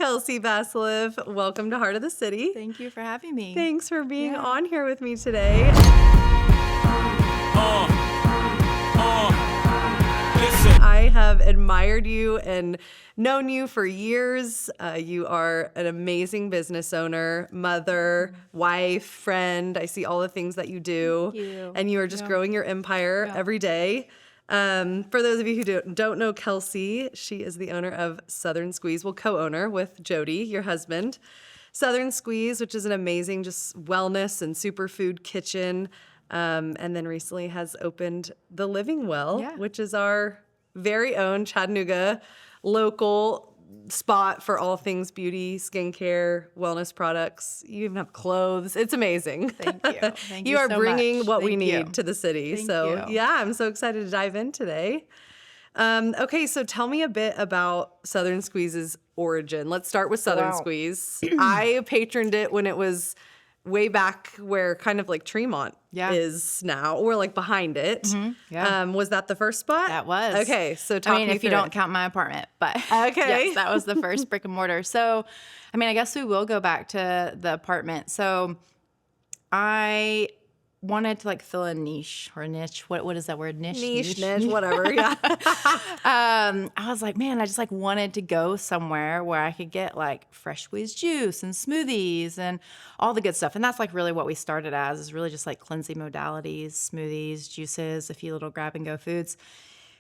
Kelsey Vasileff. Welcome to Heart of the City. Thank you for having me. Thanks for being on here with me today. I have admired you and known you for years. You are an amazing business owner, mother, wife, friend. I see all the things that you do. Thank you. And you are just growing your empire every day. For those of you who don't know Kelsey, she is the owner of Southern Squeeze, co-owner with Jody, your husband. Southern Squeeze, which is an amazing just wellness and superfood kitchen. And then recently has opened the Living Well, which is our very own Chattanooga local spot for all things beauty, skincare, wellness products. You even have clothes. It's amazing. Thank you. Thank you You are so bringing much. what we Thank need you. to the city. Thank So you. yeah, I'm so excited to dive in today. Okay, so tell me a bit about Southern Squeeze's origin. Let's start with Southern Squeeze. I patroned it when it was way back where kind of like Tremont is now, or like behind it. Was that the first spot? That was. Okay, so talk me if you through don't it. count my apartment, but Okay. yes, that was the first brick and mortar. So, I guess we will go back to the apartment. So I wanted to like fill a niche. What is that word? Niche, whatever. Yeah. I was like, man, I just like wanted to go somewhere where I could get like fresh squeezed juice and smoothies and all the good stuff. And that's like really what we started as, is really just like cleansing modalities, smoothies, juices, a few little grab and go foods.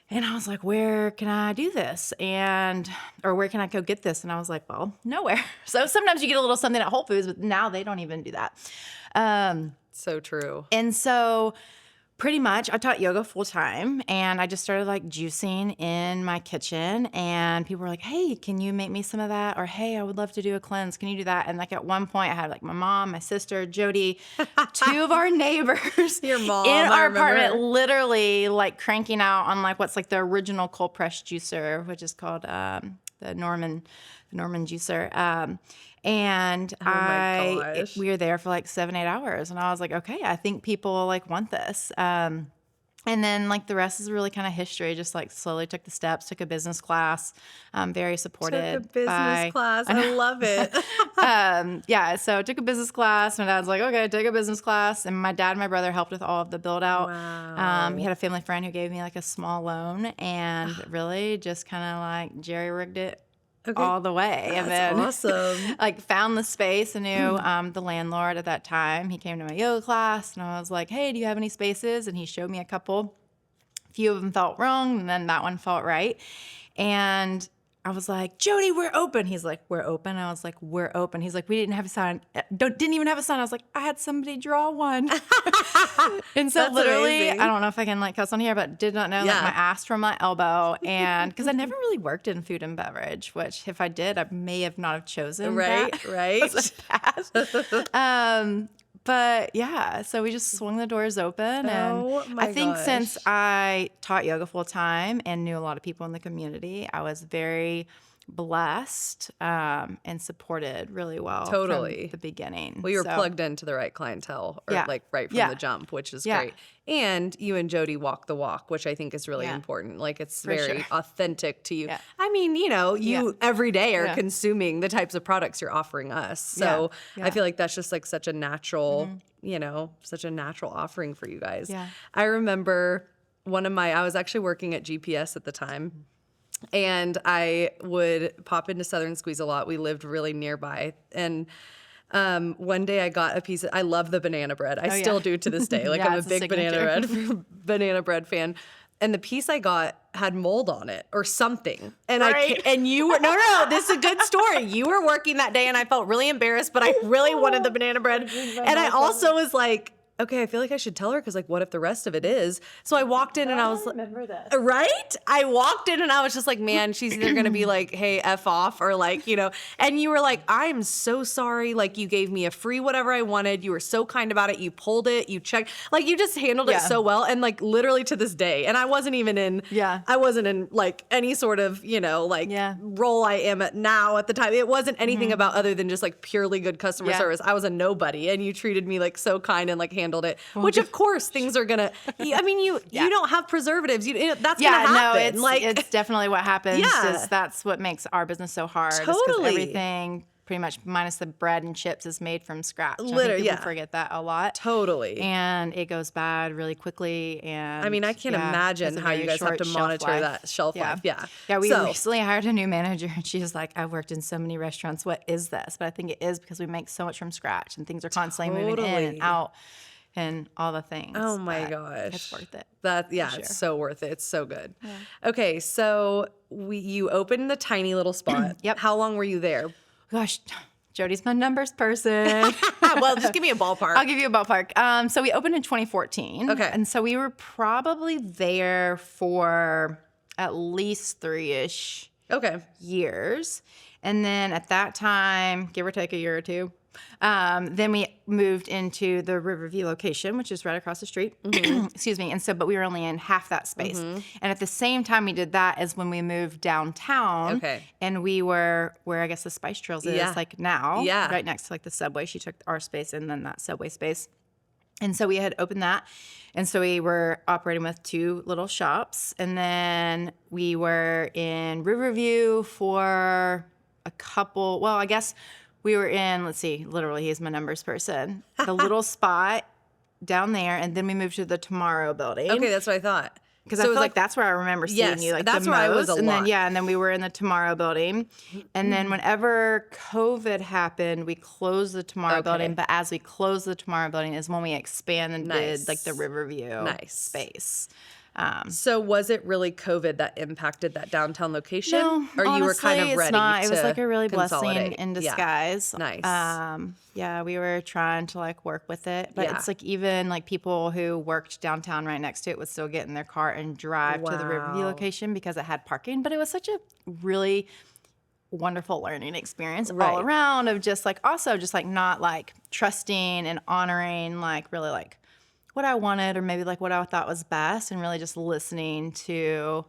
And I was like, where can I do this? Or where can I go get this? And I was like, well, nowhere. So sometimes you get a little something at Whole Foods, but now they don't even do that. So true. And so pretty much I taught yoga full time, and I just started like juicing in my kitchen, and people were like, hey, can you make me some of that? Or, hey, I would love to do a cleanse. Can you do that? And like at one point I had like my mom, my sister, Jody, two of our neighbors Your mom, in I our remember. apartment, literally like cranking out on like what's like the original cold press juicer, which is called the Norman juicer. And gosh. we were there for like 7-8 hours, and I was like, okay, I think people like want this. And then like the rest is really kind of history. Just like slowly took the steps, took a business class, very supported. Took a business class. I love it. So I took a business class. My dad's like, okay, take a business class. And my dad and my brother helped with all of the build out. Wow. He had a family friend who gave me like a small loan, and really just kind of like jerry rigged it all the way. That's and then awesome. like found the space. I knew the landlord at that time. He came to my yoga class, and I was like, hey, do you have any spaces? And he showed me a couple. A few of them felt wrong, and then that one felt right. And I was like, Jody, we're open. He's like, we're open. I was like, we're open. He's like, we didn't have a sign. Didn't even have a sign. I was like, I had somebody draw one. And so That's literally, amazing. I don't know if I can like cuss on here, but did not know like my ass from my elbow. And because I never really worked in food and beverage, which if I did, I may have not have chosen Right. as a path. But yeah, so we just swung the doors open. Oh And my I think gosh. since I taught yoga full time and knew a lot of people in the community, I was very blessed and supported really well Totally. from the beginning. Well, you were So- plugged into the right clientele, or like right from the jump, which is great. And you and Jody walk the walk, which I think is really important. Like it's very authentic to you. Yeah. I mean, you every day are consuming the types of products you're offering us. So I feel like that's just like such a natural, such a natural offering for you guys. Yeah. I remember I was actually working at GPS at the time. And I would pop into Southern Squeeze a lot. We lived really nearby. And one day I got a piece I love the banana bread. I still do to this day. Like I'm a it's a big banana bread fan. And the piece I got had mold on it or something. And and you were, no, this is a good story. You were working that day and I felt really embarrassed, but I really wanted the banana bread. And I also was like, okay, I feel like I should tell her because, like, what if the rest of it is? So I walked in and I was like, remember this. right? I walked in and I was just like, man, she's either going to be like, hey, F off, or like, and you were like, I'm so sorry. Like, you gave me a free whatever I wanted. You were so kind about it. You pulled it. You checked. Like, you just handled it so well. And like, literally to this day. And I wasn't even in, like any sort of, role I am at now at the time. It wasn't anything about other than just like purely good customer service. I was a nobody. And you treated me like so kind and like handled handled it. Which of course things are gonna. I mean, you don't have preservatives. That's gonna happen. No, it's definitely what happens. Yeah. Is that's what makes our business so hard. Totally. Because everything, pretty much minus the bread and chips, is made from scratch. Literally, I think people forget that a lot. Totally. And it goes bad really quickly. And I mean, I can't imagine how you guys have to monitor that shelf life. Yeah. Yeah, we recently hired a new manager, and she's like, I've worked in so many restaurants. What is this? But I think it is because we make so much from scratch, and things are constantly moving in and out and all the things. Oh my gosh. It's worth it. It's so worth it. It's so good. Yeah. Okay, so you opened the tiny little spot. Yep. How long were you there? Gosh, Jody's my numbers person. Well, just give me a ballpark. I'll give you a ballpark. So we opened in 2014. Okay. And so we were probably there for at least 3-ish years. And then at that time, give or take a year or two, then we moved into the Riverview location, which is right across the street. Excuse me. And so, but we were only in half that space. And at the same time we did that is when we moved downtown. Okay. And we were where I guess the Spice Trails is like now. Yeah. Right next to like the Subway. She took our space and then that Subway space. And so we had opened that. And so we were operating with 2 little shops. And then we were in Riverview for a couple, well, I guess we were in, let's see, literally, he's my numbers person, the little spot down there. And then we moved to the Tomorrow building. Okay, that's what I thought. Because I feel like that's where I remember seeing you. Like that's the where most. I was a lot. And then we were in the Tomorrow building. And then whenever COVID happened, we closed the Tomorrow building. But as we closed the Tomorrow building is when we expanded like the Riverview space. So was it really COVID that impacted that downtown location? No, or honestly, you were kind of ready it's not. It was like a really consolidate? blessing in disguise. Yeah. Nice. Yeah, we were trying to like work with it, but it's like even like people who worked downtown right next to it would still get in their car and drive to the Riverview location because it had parking. But it was such a really wonderful learning experience all around of just like also just like not like trusting and honoring like really like what I wanted or maybe like what I thought was best and really just listening to,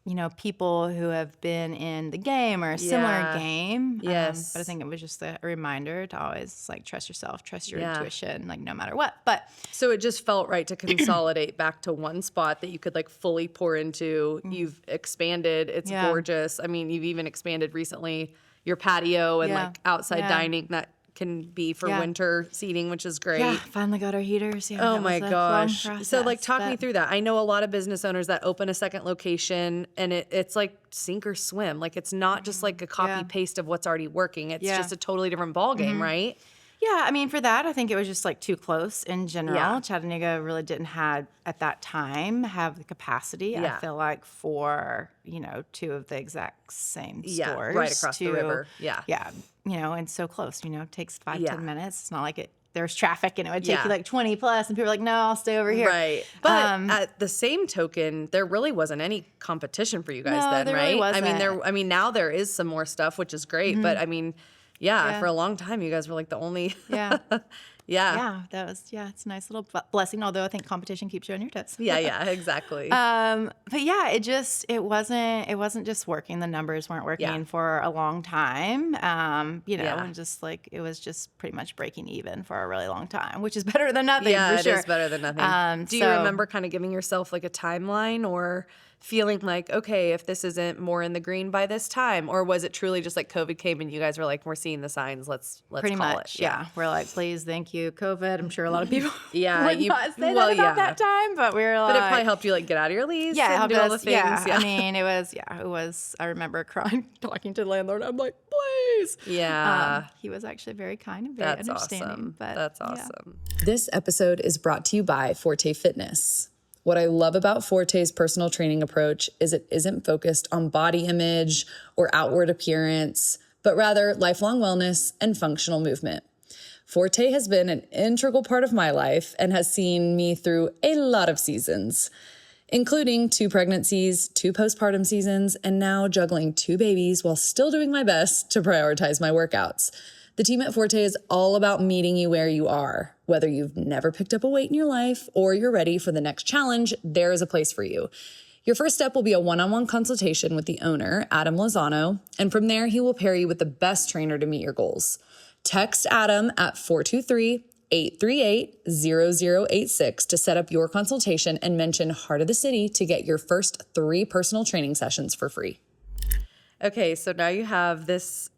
you know, people who have been in the game or a similar game. Yes. But I think it was just a reminder to always like trust yourself, trust your intuition, like no matter what. But so it just felt right to consolidate back to one spot that you could like fully pour into. You've expanded. It's gorgeous. I mean, you've even expanded recently your patio and like outside dining that can be for winter seating, which is great. yeah, finally got our heaters. Yeah, Oh that my was a long gosh. So process, like talk me but- through that. I know a lot of business owners that open a second location and it's like sink or swim. Like it's not just like a copy paste of what's already working. It's just a totally different ball game, right? Yeah, I mean, for that, I think it was just like too close in general. Yeah. Chattanooga really didn't have at that time have the capacity. Yeah. I feel like for 2 of the exact same Yeah, stores, right across the river. Yeah. yeah, and so close. It takes 5-10 minutes. It's not like there's traffic and it would take you like 20 plus, and people are like, no, I'll stay over here. Right. But at the same token, there really wasn't any competition for you guys No, then, there right? really I mean, now there is some more stuff, which is great. But I mean, for a long time, you guys were like the only. Yeah. Yeah. That was it's a nice little blessing. Although I think competition keeps you on your toes. Yeah, exactly. But yeah, it wasn't just working. The numbers weren't working for a long time. And just like it was just pretty much breaking even for a really long time, which is better than nothing. Yeah, for sure. it is better than nothing. Do you remember kind of giving yourself like a timeline or feeling like, okay, if this isn't more in the green by this time, or was it truly just like COVID came and you guys were like, we're seeing the signs, let's pretty call much, it. yeah. We're like, please, thank you, COVID. I'm sure a lot of people would you not say that about that time, but we were like, but it probably helped you like get out of your lease yeah, and do all the things. Yeah. I mean, it was. I remember crying, talking to the landlord. I'm like, please. Yeah. He was actually very kind and very understanding. Awesome. But That's awesome. This episode is brought to you by Forte Fitness. What I love about Forte's personal training approach is it isn't focused on body image or outward appearance, but rather lifelong wellness and functional movement. Forte has been an integral part of my life and has seen me through a lot of seasons, including 2 pregnancies, 2 postpartum seasons, and now juggling 2 babies while still doing my best to prioritize my workouts. The team at Forte is all about meeting you where you are. Whether you've never picked up a weight in your life or you're ready for the next challenge, there is a place for you. Your first step will be a one-on-one consultation with the owner, Adam Lozano, and from there, he will pair you with the best trainer to meet your goals. Text Adam at 838-0086 to set up your consultation and mention Heart of the City to get your first 3 personal training sessions for free. Okay, so now you have this,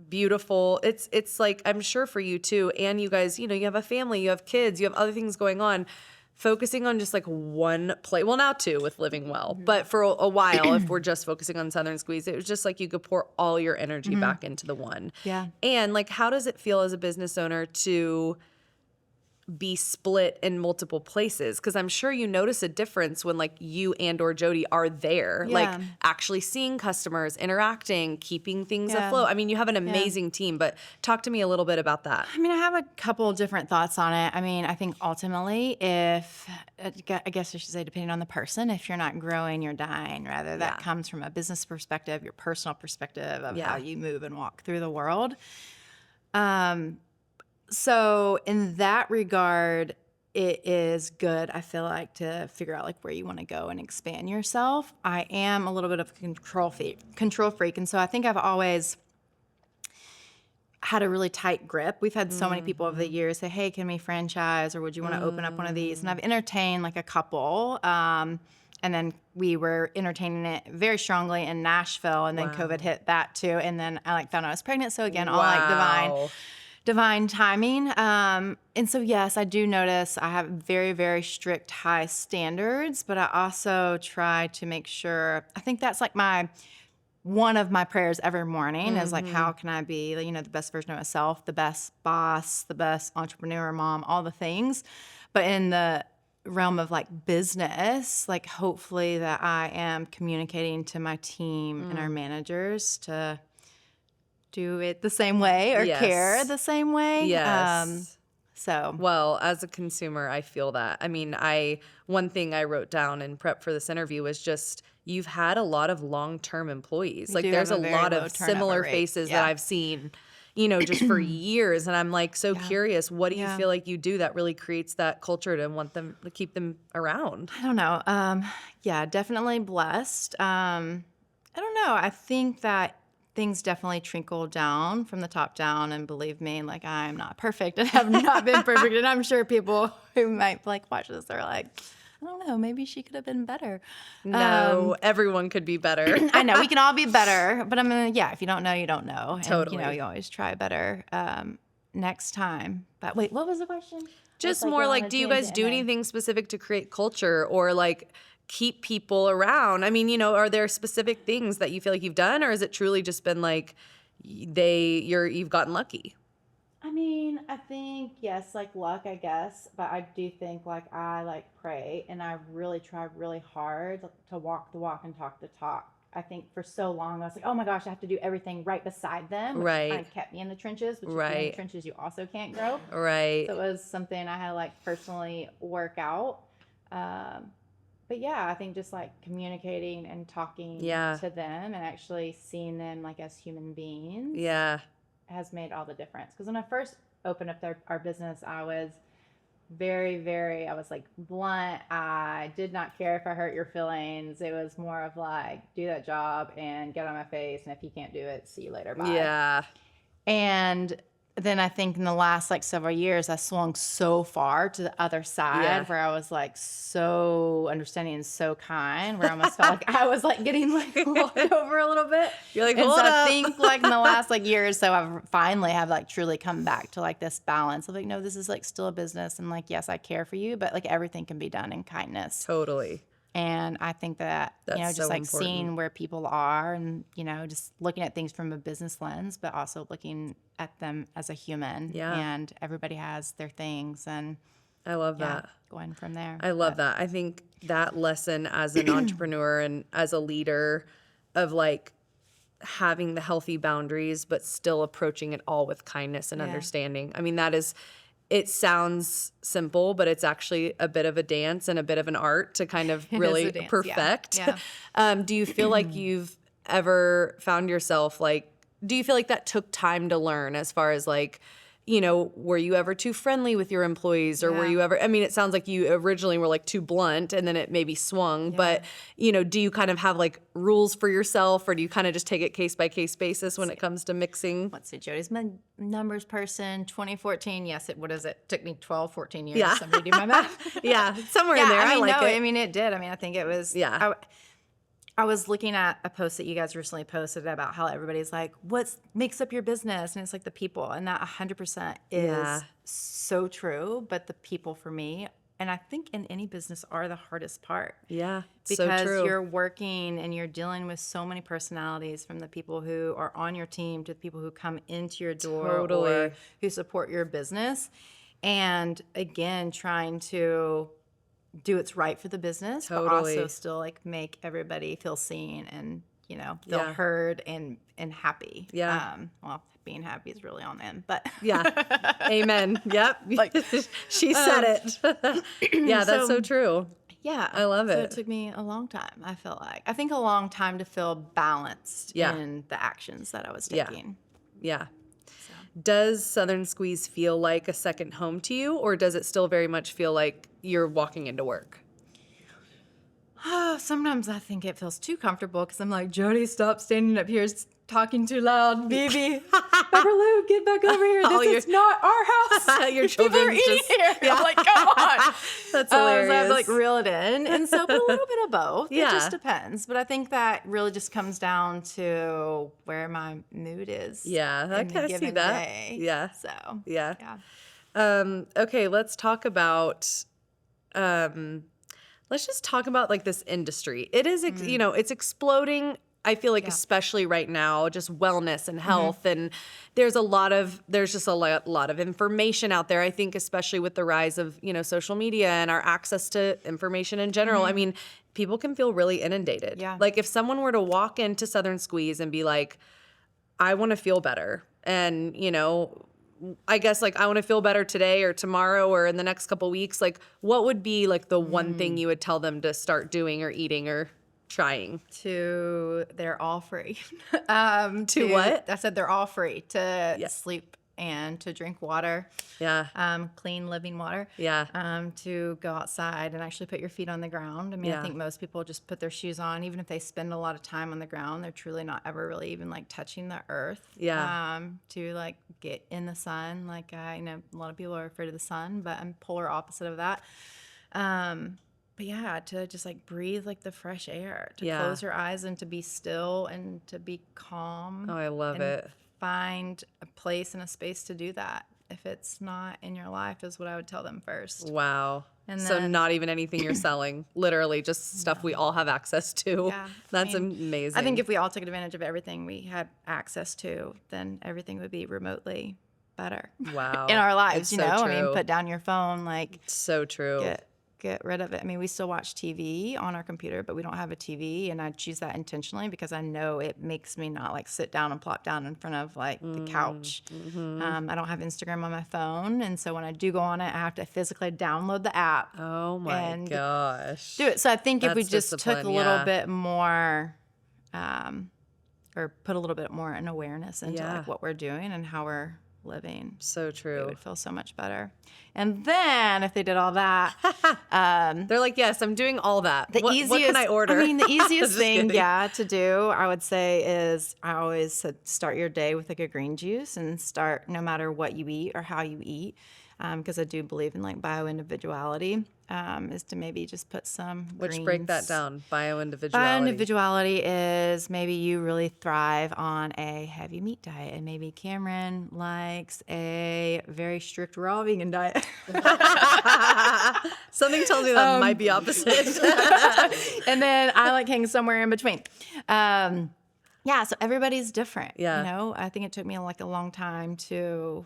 beautiful, it's like, I'm sure for you too, and you guys, you have a family, you have kids, you have other things going on, focusing on just like one play, well now 2 with Living Well, but for a while, if we're just focusing on Southern Squeeze, it was just like you could pour all your energy back into the one. Yeah. And like, how does it feel as a business owner to be split in multiple places? Because I'm sure you notice a difference when like you and or Jody are there, like actually seeing customers, interacting, keeping things afloat. I mean, you have an amazing team, but talk to me a little bit about that. I mean, I have a couple different thoughts on it. I mean, I think ultimately I guess I should say, depending on the person, if you're not growing, you're dying. Rather, that comes from a business perspective, your personal perspective of how you move and walk through the world. So in that regard, it is good, I feel like, to figure out like where you want to go and expand yourself. I am a little bit of a control freak. And so I think I've always had a really tight grip. We've had so many people over the years say, hey, can we franchise, or would you want to open up one of these? And I've entertained like a couple. And then we were entertaining it very strongly in Nashville, and then COVID hit that too. And then I like found out I was pregnant. So again, all like divine timing. And so, yes, I do notice I have very, very strict, high standards, but I also try to make sure, I think that's like one of my prayers every morning is like, how can I be, the best version of myself, the best boss, the best entrepreneur, mom, all the things. But in the realm of like business, like hopefully that I am communicating to my team and our managers to do it the same way or care the same way. Yes. Well, as a consumer, I feel that. I mean, one thing I wrote down in prep for this interview was just, you've had a lot of long-term employees. Like there's a lot of similar faces that I've seen, just for years. And I'm like, so curious, what do you feel like you do that really creates that culture to want them to keep them around? I don't know. Definitely blessed. I don't know. I think that things definitely trickle down from the top down, and believe me, like I'm not perfect and have not been perfect. And I'm sure people who might like watch this are like, I don't know, maybe she could have been better. No, everyone could be better. I know we can all be better, but if you don't know, you don't know. Totally. And, you always try better next time. But wait, what was the question? Just more like, do you guys do anything specific to create culture or like keep people around? I mean, are there specific things that you feel like you've done, or has it truly just been like you've gotten lucky? I mean, I think yes, like luck, I guess, but I do think like I like pray, and I really try really hard to walk the walk and talk the talk. I think for so long I was like, oh my gosh, I have to do everything right beside them, which kind of kept me in the trenches, which if you're in the trenches, you also can't grow. Right. So it was something I had to like personally work out. But yeah, I think just like communicating and talking to them and actually seeing them like as human beings has made all the difference. Because when I first opened up our business, I was I was like blunt. I did not care if I hurt your feelings. It was more of like, do that job and get on my face. And if you can't do it, see you later. Bye. Yeah. And then I think in the last like several years, I swung so far to the other side where I was like so understanding and so kind, where I almost felt like I was like getting like walked over a little bit. You're like, and hold so up. I think like in the last like year or so, I've finally have like truly come back to like this balance of like, no, this is like still a business, and like, yes, I care for you, but like everything can be done in kindness. Totally. And I think that, That's just so like important. seeing where people are and, just looking at things from a business lens, but also looking at them as a human. Yeah. And everybody has their things, and I love that. Going from there. I love that. I think that lesson as an entrepreneur and as a leader of like having the healthy boundaries, but still approaching it all with kindness and understanding. I mean, it sounds simple, but it's actually a bit of a dance and a bit of an art to kind of really perfect. Yeah. Do you feel like you've ever found yourself like, do you feel like that took time to learn as far as like were you ever too friendly with your employees, or were you ever, I mean, it sounds like you originally were like too blunt and then it maybe swung, but do you kind of have like rules for yourself, or do you kind of just take it case by case basis when it comes to mixing? Let's see, Jody's my numbers person, 2014. Yes, what is it? Took me 12, 14 years. Yeah. Somebody do my math. Yeah, somewhere in there. I like it. I mean, it did. I mean, I think it was, I was looking at a post that you guys recently posted about how everybody's like, what makes up your business? And it's like the people. And that 100% is so true. But the people for me, and I think in any business, are the hardest part. Yeah, because so true. you're working and you're dealing with so many personalities, from the people who are on your team to the people who come into your door or who support your business. And again, trying to do what's right for the business, but also still like make everybody feel seen and, feel heard and happy. Yeah. Well, being happy is really on them, but Amen. Yep. Like, she said it. Yeah, that's so true. Yeah. I love it. So it took me a long time, I feel like. I think a long time to feel balanced in the actions that I was taking. Yeah. Does Southern Squeeze feel like a second home to you, or does it still very much feel like you're walking into work? Sometimes I think it feels too comfortable because I'm like, Jody, stop standing up here talking too loud. Baby, Beverly, get back over here. This is not our house. Your People children are eating here. Yeah. I'm like, come on. That's hilarious. So I have to like reel it in. And so, but a little bit of both. Yeah. It just depends. But I think that really just comes down to where my mood is. Yeah, I kind of see that. Day. Yeah. So, yeah. Okay, let's talk about, let's just talk about like this industry. It is, it's exploding. I feel like especially right now, just wellness and health, and there's just a lot of information out there. I think especially with the rise of, social media and our access to information in general. I mean, people can feel really inundated. Yeah. Like if someone were to walk into Southern Squeeze and be like, I want to feel better, and, I guess like I want to feel better today or tomorrow or in the next couple weeks, like what would be like the one thing you would tell them to start doing or eating or trying? They're all free. To what? I said they're all free to sleep and to drink water. Yeah. Clean living water. Yeah. To go outside and actually put your feet on the ground. I mean, I think most people just put their shoes on, even if they spend a lot of time on the ground, they're truly not ever really even like touching the earth. Yeah. To like get in the sun. Like I know a lot of people are afraid of the sun, but I'm polar opposite of that. But yeah, to just like breathe like the fresh air, to close your eyes and to be still and to be calm. Oh, I love it. Find a place and a space to do that. If it's not in your life, is what I would tell them first. Wow. And so then, not even anything you're selling, literally just stuff we all have access to. Yeah, That's amazing. I think if we all took advantage of everything we had access to, then everything would be remotely better. Wow. In our lives, It's so I true. mean, put down your phone, like So true. get rid of it. I mean, we still watch TV on our computer, but we don't have a TV, and I choose that intentionally because I know it makes me not like sit down and plop down in front of like the couch. I don't have Instagram on my phone, and so when I do go on it, I have to physically download the app. Oh my gosh. Do it. So I think if we That's just took a discipline, little bit more, or put a little bit more in awareness into like what we're doing and how we're living. So true. It would feel so much better. And then if they did all that, they're like, yes, I'm doing all that. What can I order? I mean, the easiest Just thing, kidding. to do, I would say is I always said start your day with like a green juice and start no matter what you eat or how you eat. Because I do believe in like bio-individuality, is to maybe just put some Which break that down. Bio-individuality. Bio-individuality is maybe you really thrive on a heavy meat diet, and maybe Cameron likes a very strict raw vegan diet. Something tells me that might be opposite. And then I like hanging somewhere in between. So everybody's different. Yeah. I think it took me like a long time to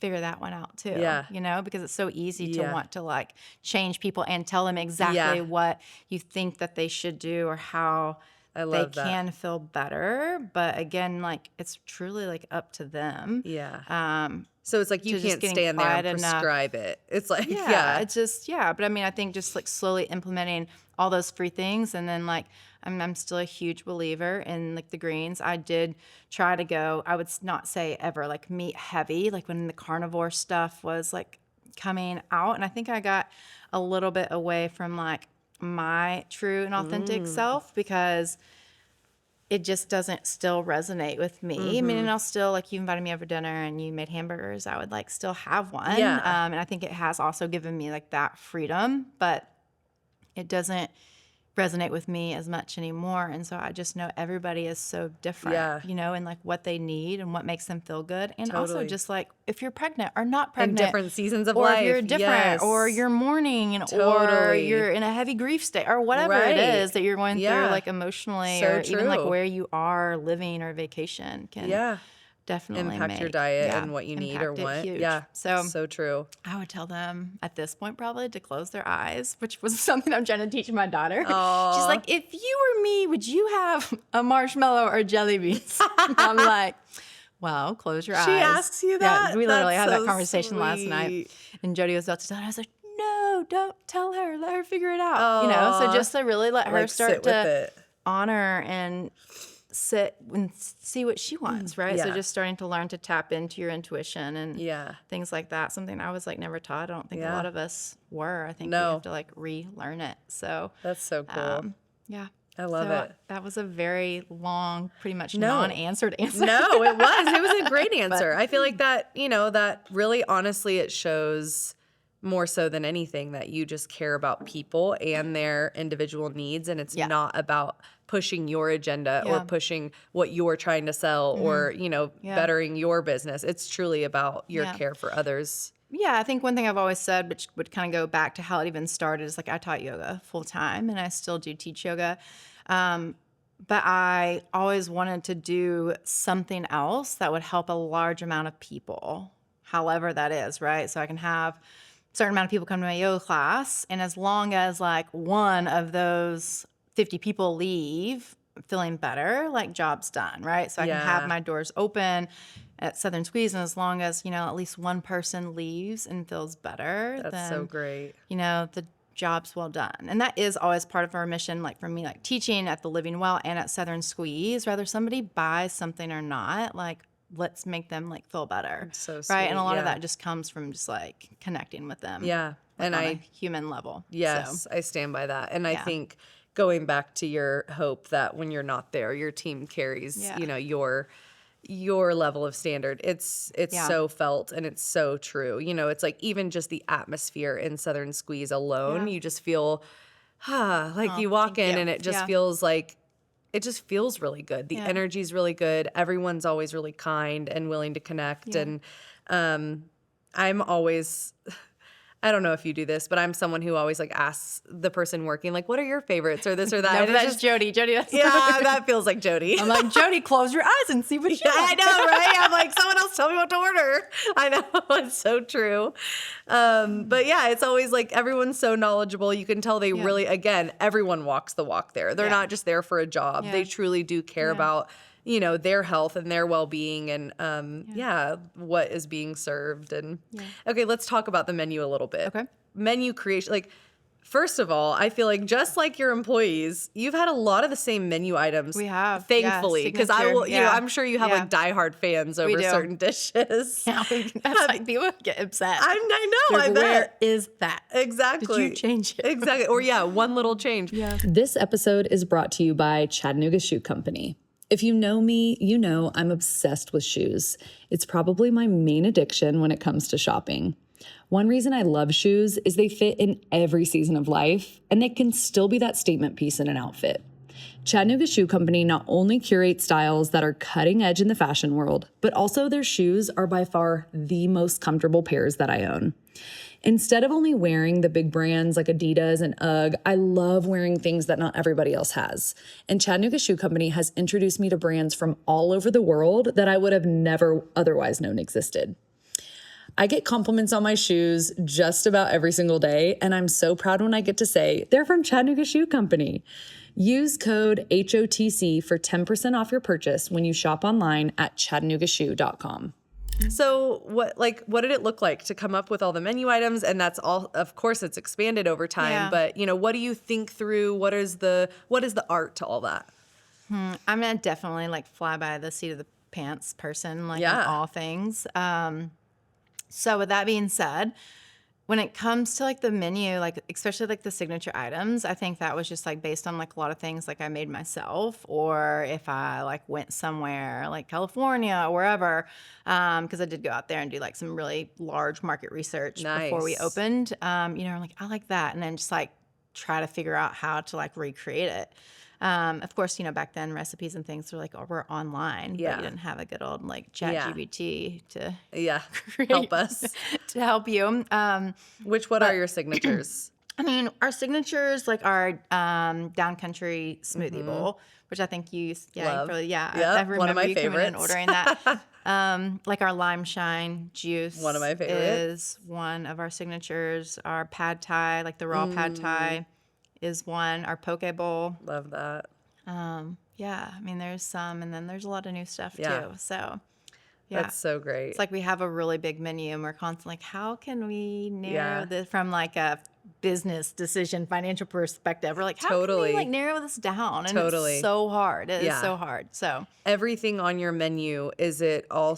figure that one out too. Yeah. Because it's so easy to want to like change people and tell them exactly what you think that they should do or how they can feel better. But again, like it's truly like up to them. Yeah. So it's like you can't stand there and prescribe it. It's like, it's just, but I mean, I think just like slowly implementing all those free things. And then like, I'm still a huge believer in like the greens. I did try to go, I would not say ever like meat heavy, like when the carnivore stuff was like coming out. And I think I got a little bit away from like my true and authentic self because it just doesn't still resonate with me. I mean, and I'll still, like, you invited me over dinner and you made hamburgers, I would like still have one. Yeah. And I think it has also given me like that freedom, but it doesn't resonate with me as much anymore. And so I just know everybody is so different, Yeah. you know, and like what they need and what makes them feel good. And also Totally. just like if you're pregnant or not In pregnant. different seasons of or life. if you're different, or Yes. you're mourning, or Totally. you're in a heavy grief state, or whatever Right. it is that you're going Yeah. through, like emotionally, So or even like true. where you are living or vacation can Yeah. definitely Impact your make- diet yeah, and what you need or impact it want. huge. Yeah. So So true. I would tell them at this point probably to close their eyes, which was something I'm trying to teach my daughter. Aw. She's like, if you were me, would you have a marshmallow or jelly beans? I'm like, well, close your eyes. She asks you that? Yeah, we literally That's had so that conversation last sweet. night. And Jody was about to tell her. I was like, no, don't tell her. Let her figure it out. You know, so Aw. just to really let her Like, start sit with to it. honor and sit and see what she wants, right? So Yeah. just starting to learn to tap into your intuition and Yeah. things like that. Something I was like never taught. I don't think a Yeah. lot of us were. I think we No. have to like relearn it. So That's so cool. yeah. I love So it. that was a very long, pretty much No. non-answered answer. No, it was. It was a great answer. I feel like that, that really honestly it shows more so than anything that you just care about people and their individual needs. And it's Yeah. not about pushing your agenda Yeah. or pushing what you're trying to sell or, Yeah. bettering your business. It's truly about your Yeah. care for others. Yeah, I think one thing I've always said, which would kind of go back to how it even started, is like I taught yoga full time and I still do teach yoga. But I always wanted to do something else that would help a large amount of people, however that is, right? So I can have a certain amount of people come to my yoga class. And as long as like one of those 50 people leave feeling better, like job's done, right? So I can have Yeah. my doors open at Southern Squeeze, and as long as at least one person leaves and feels better, That's so great. the job's well done. And that is always part of our mission, like for me, like teaching at the Living Well and at Southern Squeeze, whether somebody buys something or not, like let's make them like feel better, So right? And a sweet, lot of yeah. that just comes from just like connecting with them, Yeah. like, And on a I human level. Yes, So, I stand by that. And I Yeah. think going back to your hope that when you're not there, your team carries, Yeah. your level of standard. It's Yeah. so felt and it's so true. It's like even just the atmosphere in Southern Squeeze alone, Yeah. you just feel like Oh, you walk thank in you. and it just Yeah. feels like it just feels really good. The Yeah. energy's really good. Everyone's always really kind and willing to connect. Yeah. And I'm always I don't know if you do this, but I'm someone who always like asks the person working, like, what are your favorites or this or that? No, And but it's that's Jody. Jody, that's yeah, that feels like Jody. I'm like, Jody, close your eyes and see what you Yeah, I want. know, right? I'm like, someone else tell me what to order. I know, it's so true. But yeah, it's always like everyone's so knowledgeable. You can tell they really, again, everyone walks the walk there. They're Yeah. not just there for a job. Yeah. They truly do care Yeah. about, their health and their well-being and what is being served. And okay, let's talk about the menu a little bit. Okay. Menu creation, like, first of all, I feel like just like your employees, you've had a lot of the same menu items. We have, thankfully, yeah, because I signature, will. yeah. I'm sure you have Yeah. like diehard fans We over do. certain dishes. Yeah, that's like people get upset. I know. Like, I where bet is that? exactly. Did you change it? Exactly. Or one little change. Yeah. This episode is brought to you by Chattanooga Shoe Company. If you know me, you know I'm obsessed with shoes. It's probably my main addiction when it comes to shopping. One reason I love shoes is they fit in every season of life, and they can still be that statement piece in an outfit. Chattanooga Shoe Company not only curates styles that are cutting edge in the fashion world, but also their shoes are by far the most comfortable pairs that I own. Instead of only wearing the big brands like Adidas and UGG, I love wearing things that not everybody else has. And Chattanooga Shoe Company has introduced me to brands from all over the world that I would have never otherwise known existed. I get compliments on my shoes just about every single day, and I'm so proud when I get to say they're from Chattanooga Shoe Company. Use code HOTC for 10% off your purchase when you shop online at chattanoogashoe.com. So what did it look like to come up with all the menu items? And that's all, of course, it's expanded over time, Yeah. but what do you think through? What is the art to all that? I'm gonna definitely like fly by the seat of the pants person, like in Yeah. all things. So with that being said, when it comes to like the menu, like especially like the signature items, I think that was just like based on like a lot of things like I made myself, or if I like went somewhere like California or wherever, because I did go out there and do like some really large market research before we Nice. opened. Like I like that, and then just like try to figure out how to like recreate it. Of course, back then recipes and things were online, Yeah. but you didn't have a good old like Yeah. ChatGPT to Yeah. create, Help us. to help you. What are your signatures? I mean, our signatures like our downcountry smoothie bowl, which I think you, Love. probably, Yep, I one of remember my you coming in and favorites. ordering that. Like our lime shine juice, One of my favorites. is one of our signatures. Our pad thai, like the raw pad thai, is one. Our poke bowl. Love that. Yeah, I mean, there's some, and then there's a lot of new stuff Yeah. too. So, yeah. That's so great. It's like we have a really big menu, and we're constantly like, how can we narrow Yeah. this from like a business decision, financial perspective? We're like, how can Totally. we like narrow this down? And Totally. it's so hard. It is Yeah. so hard. So Everything on your menu, is it all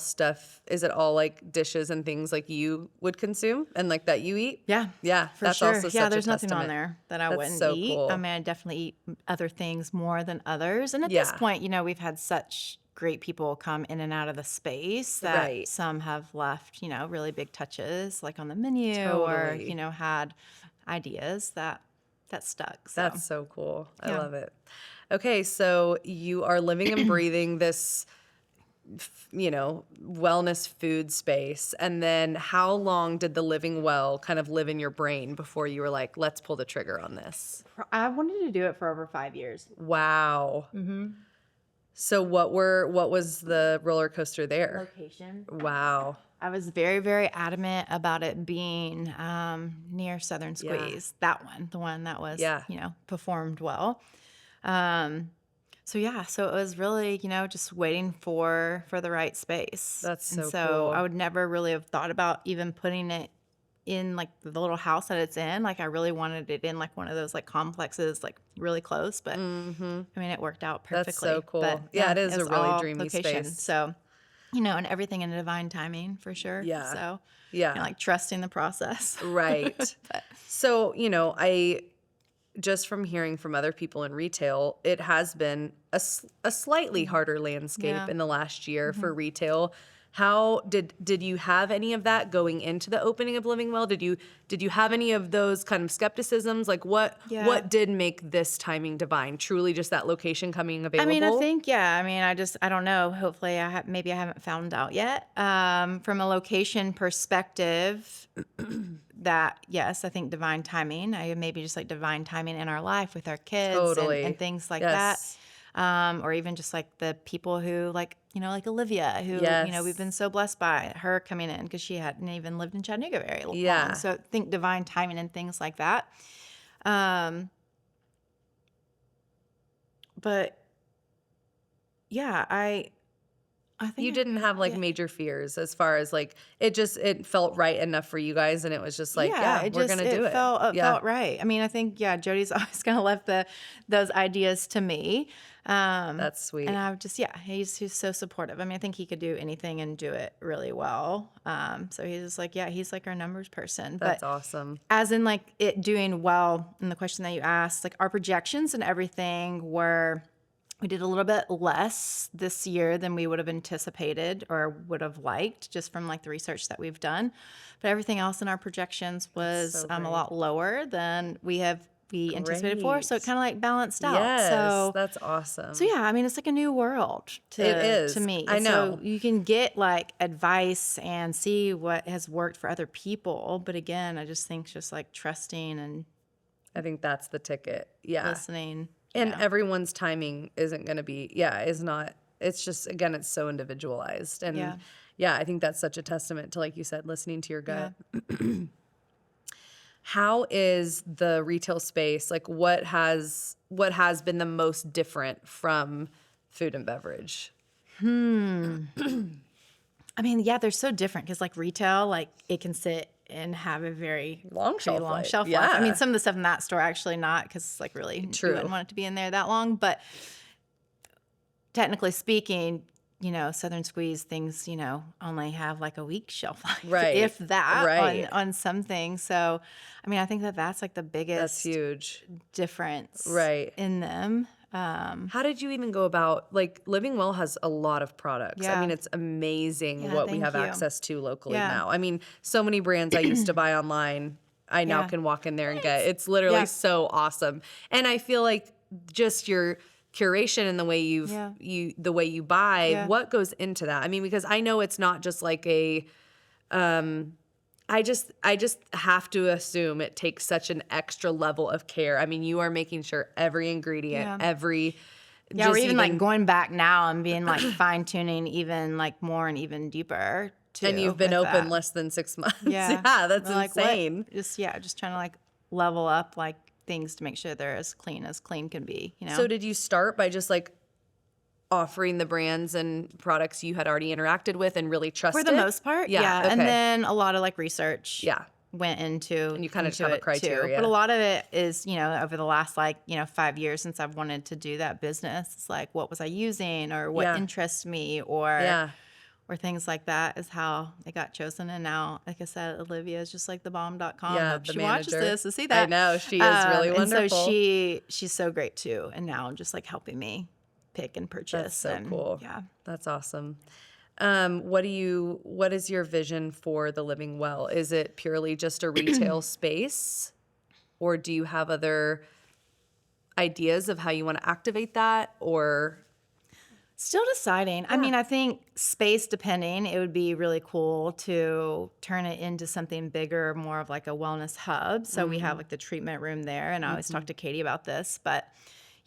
like dishes and things like you would consume and like that you eat? yeah, Yeah. for That's sure. also Yeah, such there's a nothing on testament. there that I That's wouldn't so eat. cool. I mean, I definitely eat other things more than others. And at this Yeah. point, we've had such great people come in and out of the space that Right. some have left, really big touches like on the menu Totally. or, had ideas that stuck. So That's so cool. I Yeah. love it. Okay, so you are living and breathing this, wellness food space. And then how long did the living well kind of live in your brain before you were like, let's pull the trigger on this? I wanted to do it for over 5 years. Wow. Mm-hmm. So what was the roller coaster there? Location. Wow. I was very, very adamant about it being near Southern Yeah. Squeeze. That one, the one that was, Yeah. performed well. So it was really, just waiting for the right space. That's And so so cool. I would never really have thought about even putting it in like the little house that it's in. Like I really wanted it in like one of those like complexes, like really close. But I mean, it worked out perfectly. That's so cool. But, Yeah, it is a was really all dreamy location. space. So, and everything in divine timing for sure. Yeah. So Yeah. like trusting the process. Right. So, I just from hearing from other people in retail, it has been a slightly harder landscape Yeah. in the last year for retail. How did you have any of that going into the opening of Living Well? Did you have any of those kind of skepticisms? Like what did make this timing divine? Truly just that location coming available? I mean, I think, I don't know. Hopefully maybe I haven't found out yet. From a location perspective, that, yes, I think divine timing. Maybe just like divine timing in our life with our kids Totally. and things like Yes. that. Or even just like the people who like Olivia, who, Yes. we've been so blessed by her coming in because she hadn't even lived in Chattanooga very long. Yeah. So I think divine timing and things like that. But yeah, I think You didn't have like major fears as far as like it felt right enough for you guys and it was just like, we're going to do it. Felt right. I mean, I think, Jody's always kind of left those ideas to me. That's sweet. And I just, he's so supportive. I mean, I think he could do anything and do it really well. So he's just like, he's like our numbers person. That's But awesome. as in like it doing well, in the question that you asked, like our projections and everything we did a little bit less this year than we would have anticipated or would have liked just from like the research that we've done. But everything else in our projections was so a great. lot lower than we anticipated for. So it Great. kind of like balanced out. Yes, So that's awesome. I mean, it's like a new world It is. to me. I know. So you can get like advice and see what has worked for other people. But again, I just think just like trusting and I think that's the ticket. Yeah. listening. And everyone's timing isn't going to be, is not, it's just, again, it's so individualized. And I think that's such a testament to, like you said, listening to your gut. Yeah. How is the retail space, like what has been the most different from food and beverage? I mean, yeah, they're so different because like retail, like it can sit and have a very Long pretty shelf long life. shelf Yeah. life. I mean, some of the stuff in that store actually not because like really True. you wouldn't want it to be in there that long. But technically speaking, you know, Southern Squeeze things, you know, only have like a week shelf life, Right. if that, Right. on some things. So, I mean, I think that that's like the That's biggest huge. difference Right. in them. How did you even go about, like, Living Well has a lot of products. I mean, Yeah. it's amazing Yeah, what we thank have you. access to locally Yeah. now. I mean, so many brands I used to buy online, I now Yeah. can walk in there and get. It's literally Yeah. so awesome. And I feel like just your curation and the way Yeah. the way you buy, Yeah. what goes into that? I mean, because I know it's not just like a I just have to assume it takes such an extra level of care. I mean, you are making sure every ingredient, Yeah. every Yeah, or just even like going back now and being like fine tuning even like more and even deeper too. and you've been with open that. less than 6 months. Yeah. Yeah, that's We're like, what? insane. Just trying to like level up like things to make sure they're as clean can be, you know? So did you start by just like offering the brands and products you had already interacted with and really trusted? For the most part, yeah. Okay. And then a lot of like research Yeah. went into And you kinda just into have a it, criteria. too. But a lot of it is, you know, over the last like, you know, 5 years since I've wanted to do that business, it's like what was I using or what Yeah. interests me or Yeah. or things like that is how it got chosen. And now, like I said, Olivia is just like thebomb.com. Yeah, I hope the she watches manager. this to see that. I know, she is really wonderful. And so she's so great too. And now just like helping me pick and purchase. That's so and, cool. Yeah. That's awesome. What is your vision for the Living Well? Is it purely just a retail space, or do you have other ideas of how you want to activate that? Or Still deciding. I mean, I think space depending, it would be really cool to turn it into something bigger, more of like a wellness hub. So we have like the treatment room there. And I always talk to Katie about this, but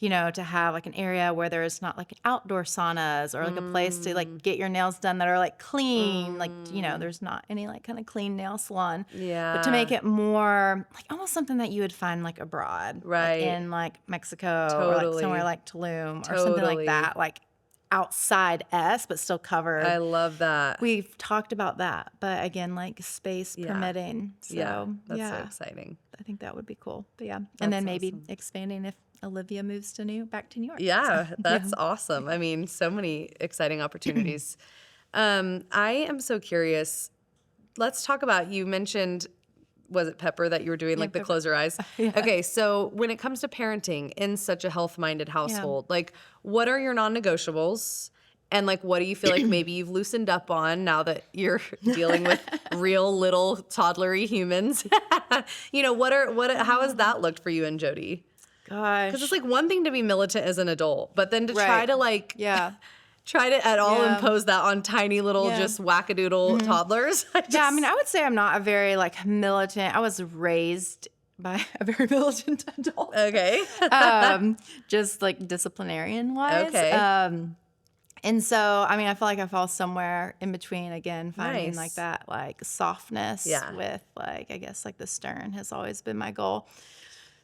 you know, to have like an area where there's not like outdoor saunas or like a place to like get your nails done that are like clean, like, you know, there's not any like kind of clean nail salon. But to make it more like almost something that you would find like abroad, Right. like in like Mexico or like Totally. somewhere like Tulum or something Totally. like that, like outside us, but still covered. I love that. We've talked about that, but again, like space permitting. So yeah, that's yeah, so exciting. I think that would be cool. But yeah, and then maybe expanding if Olivia moves back to New York. Yeah, that's awesome. I mean, so many exciting opportunities. I am so curious. Let's talk about, you mentioned, was it Pepper that you were doing like the Pepper. close your eyes? Okay, so when it comes to parenting in such a health-minded household, like what are your non-negotiables? And like, what do you feel like maybe you've loosened up on now that you're dealing with real little toddlery humans? You know, how has that looked for you and Jody? Gosh. Because it's like one thing to be militant as an adult, but then to try Right. to like Yeah. try to at all Yeah. impose that on tiny little Yeah. just wackadoodle toddlers. Yeah, I mean, I would say I'm not a very like militant. I was raised by a very militant adult. Okay. Just like disciplinarian wise. Okay. And so, I mean, I feel like I fall somewhere in between again, finding Nice. like that like softness Yeah. with like, I guess like the stern has always been my goal.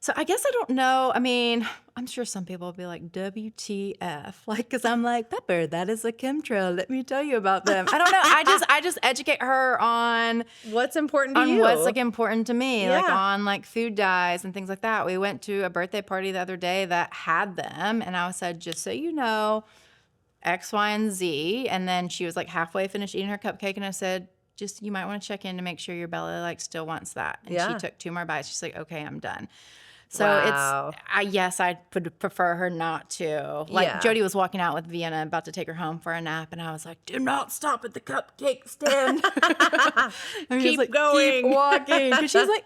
So I guess I don't know. I mean, I'm sure some people will be like, WTF? Like, cause I'm like, Pepper, that is a chemtrail. Let me tell you about them. I don't know. I just educate her on What's important to you? what's like important to me, like Yeah. on like food dyes and things like that. We went to a birthday party the other day that had them, and I said, just so you know, X, Y, and Z. And then she was like halfway finished eating her cupcake, and I said, just you might want to check in to make sure your belly like still wants that. And Yeah. she took 2 more bites. She's like, okay, I'm done. So Wow. yes, I would prefer her not to. Like Yeah. Jody was walking out with Vienna, about to take her home for a nap, and I was like, "Do not stop at the cupcake stand. And Keep just, like, going." keep walking." Because she's like,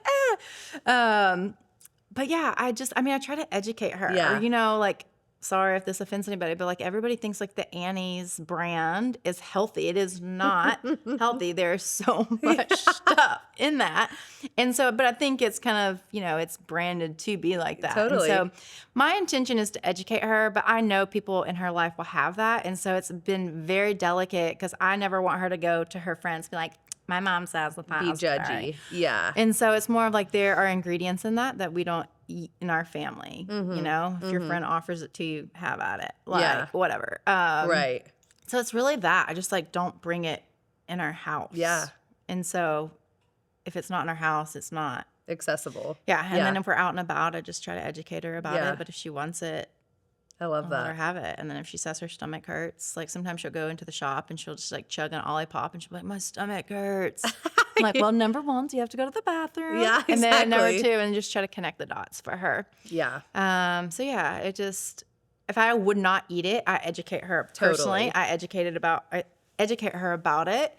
But yeah, I try to educate her. Yeah. Or, you know, like, sorry if this offends anybody, but like everybody thinks like the Annie's brand is healthy. It is not healthy. There's so much stuff in that. And so, but I think it's kind of, you know, it's branded to be like that. Totally. And so my intention is to educate her, but I know people in her life will have that. And so it's been very delicate because I never want her to go to her friends and be like, my mom says the Be pine's judgy. right. Yeah. And so it's more of like there are ingredients in that we don't eat in our family. You know, if your friend offers it to you, have at it. Like Yeah. whatever. Right. So it's really that. I just like don't bring it in our house. Yeah. And so if it's not in our house, it's not Accessible. Yeah, and then if we're out and about, I just try to educate her about Yeah. it. But if she wants it, I love I'll let her that. have it. And then if she says her stomach hurts, like sometimes she'll go into the shop and she'll just like chug an Olipop and she'll be like, my stomach hurts. I'm like, well, number one, you have to go to the bathroom. Yeah, And then number exactly. 2, and just try to connect the dots for her. Yeah. So yeah, it just, if I would not eat it, I educate her personally. Totally. I educate her about it.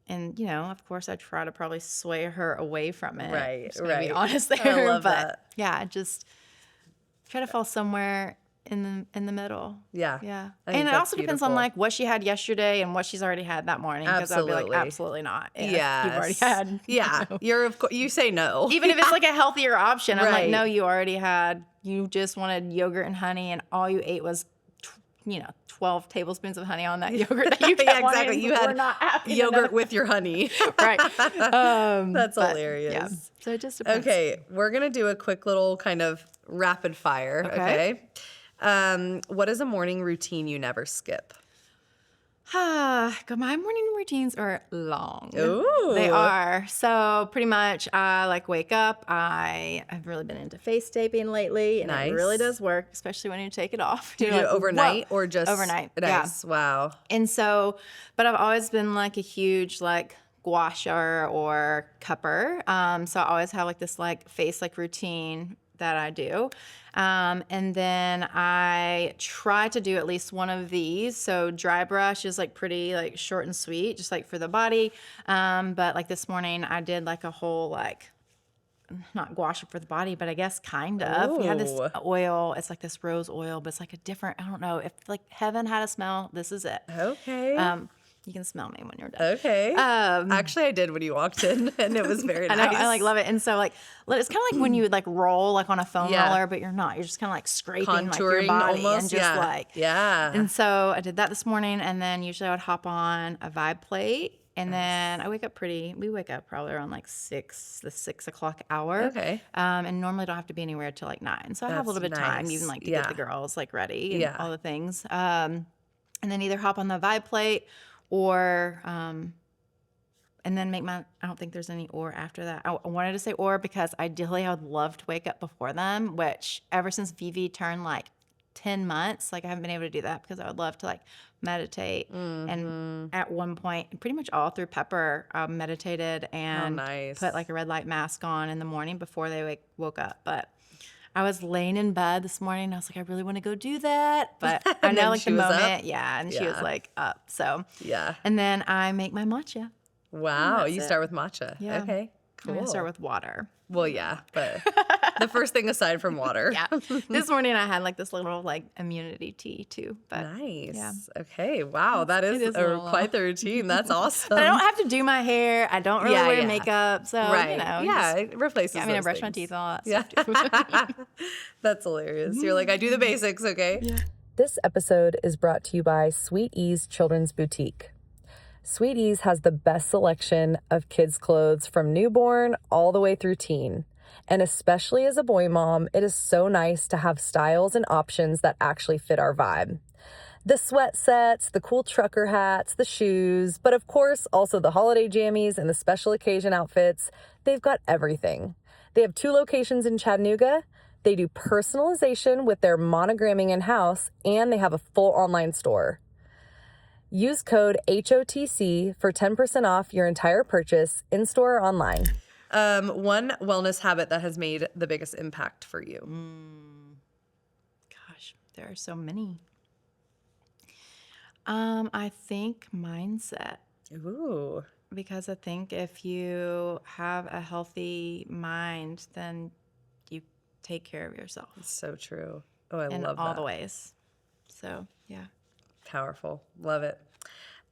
And, you know, of course, I try to probably sway her away from it. Right, I'm just gonna be right. honest there. I love but that. yeah, just try to fall somewhere in the middle. Yeah. Yeah. I think And it that's also depends on beautiful. like what she had yesterday and what she's already had that morning. Because I'll be like, Absolutely. absolutely not. If Yes. You've already had. Yeah. You say no. Even if it's like a healthier option, I'm like, Right. no, you already had, you just wanted yogurt and honey and all you ate was, 12 tablespoons of honey on that yogurt that you kept Yeah, wanting. exactly. You We're had not happy yogurt enough. with your honey. Right. That's But, hilarious. Yeah. So it just depends. Okay, we're gonna do a quick little kind of rapid fire. Okay. What is a morning routine you never skip? My morning routines are long. Ooh. They are. So pretty much I like wake up. I've really been into face taping lately, and Nice. it really does work, especially when you take it off. Do you do it overnight or just overnight? Nice. Wow. And so, but I've always been like a huge like gouacher or cupper. So I always have like this like face like routine that I do. And then I try to do at least one of these. So dry brush is like pretty like short and sweet, just like for the body. But like this morning I did like a whole like, not gua sha for the body, but I guess kind of. We had this Ooh. oil. It's like this rose oil, but it's like a different, I don't know. If like heaven had a smell, this is it. Okay. You can smell me when you're done. Okay. Actually, I did when you walked in, and it was very I nice. know, I like love it. And so like it's kind of like when you would like roll like on a foam Yeah. roller, but you're not. You're just kind of like scraping like your Contouring body almost. and just like Yeah. And so I did that this morning, and then usually I would hop on a Vibe plate, and then we wake up probably around like 6 o'clock hour. Okay. And normally don't have to be anywhere till like 9. So I have a little bit of time nice. even like to Yeah. get the girls like ready and Yeah. all the things. And then either hop on the Vibe plate or and then I don't think there's any or after that. I wanted to say or because ideally I would love to wake up before them, which ever since Vivi turned like 10 months, like I haven't been able to do that because I would love to like meditate. And at one point, pretty much all through Pepper, meditated and nice. put like a red light mask on in the morning before they woke up. But I was laying in bed this morning and I was like, I really want to go do that. But I And know then like she the was up? moment. Yeah. And she was Yeah. like up. So, Yeah. and then I make my matcha. Wow. that's You it. start with matcha. Yeah. Okay. I'm Cool. going to start with water. Well, yeah, but the first thing aside from water. Yeah. This morning I had like this little like immunity tea too. But Nice. Yeah. Okay. Wow. That it is is a little quite the routine. That's awesome. But I don't have to do my hair. I don't really Yeah, wear yeah. makeup. So, Right. you know. Yeah. It replaces I mean, I those brush my things. teeth and all that Yeah. stuff too. That's hilarious. You're like, I do the basics. Okay. Yeah. This episode is brought to you by Sweet Ease Children's Boutique. Sweet Ease has the best selection of kids' clothes from newborn all the way through teen. And especially as a boy mom, it is so nice to have styles and options that actually fit our vibe. The sweat sets, the cool trucker hats, the shoes, but of course also the holiday jammies and the special occasion outfits. They've got everything. They have 2 locations in Chattanooga. They do personalization with their monogramming in-house, and they have a full online store. Use code HOTC for 10% off your entire purchase in-store or online. One wellness habit that has made the biggest impact for you. Gosh, there are so many. I think mindset. Ooh. Because I think if you have a healthy mind, then you take care of yourself So true. Oh, I in love all that. the ways. So, yeah. Powerful. Love it.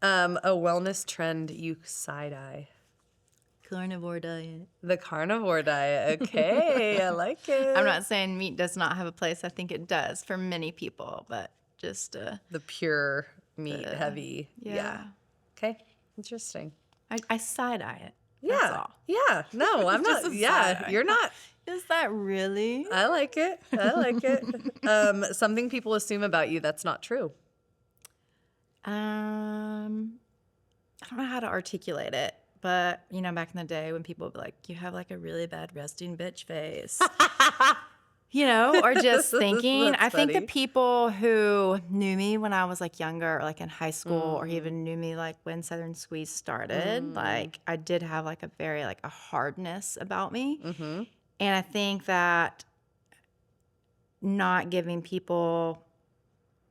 A wellness trend you side-eye. Carnivore diet. The carnivore diet. Okay. I like it. I'm not saying meat does not have a place. I think it does for many people, but just the pure meat heavy. yeah. Okay. Interesting. I side eye it. Yeah. That's all. Yeah. No, I'm Just not. a Yeah. side-eye. You're not. Is that really? I like it. I like it. Something people assume about you that's not true. I don't know how to articulate it, but you know, back in the day when people would be like, you have like a really bad resting bitch face. You know, or just thinking. That's I think the funny. people who knew me when I was like younger or like in high school or even knew me like when Southern Squeeze started, like I did have like a very like a hardness about me. And I think that not giving people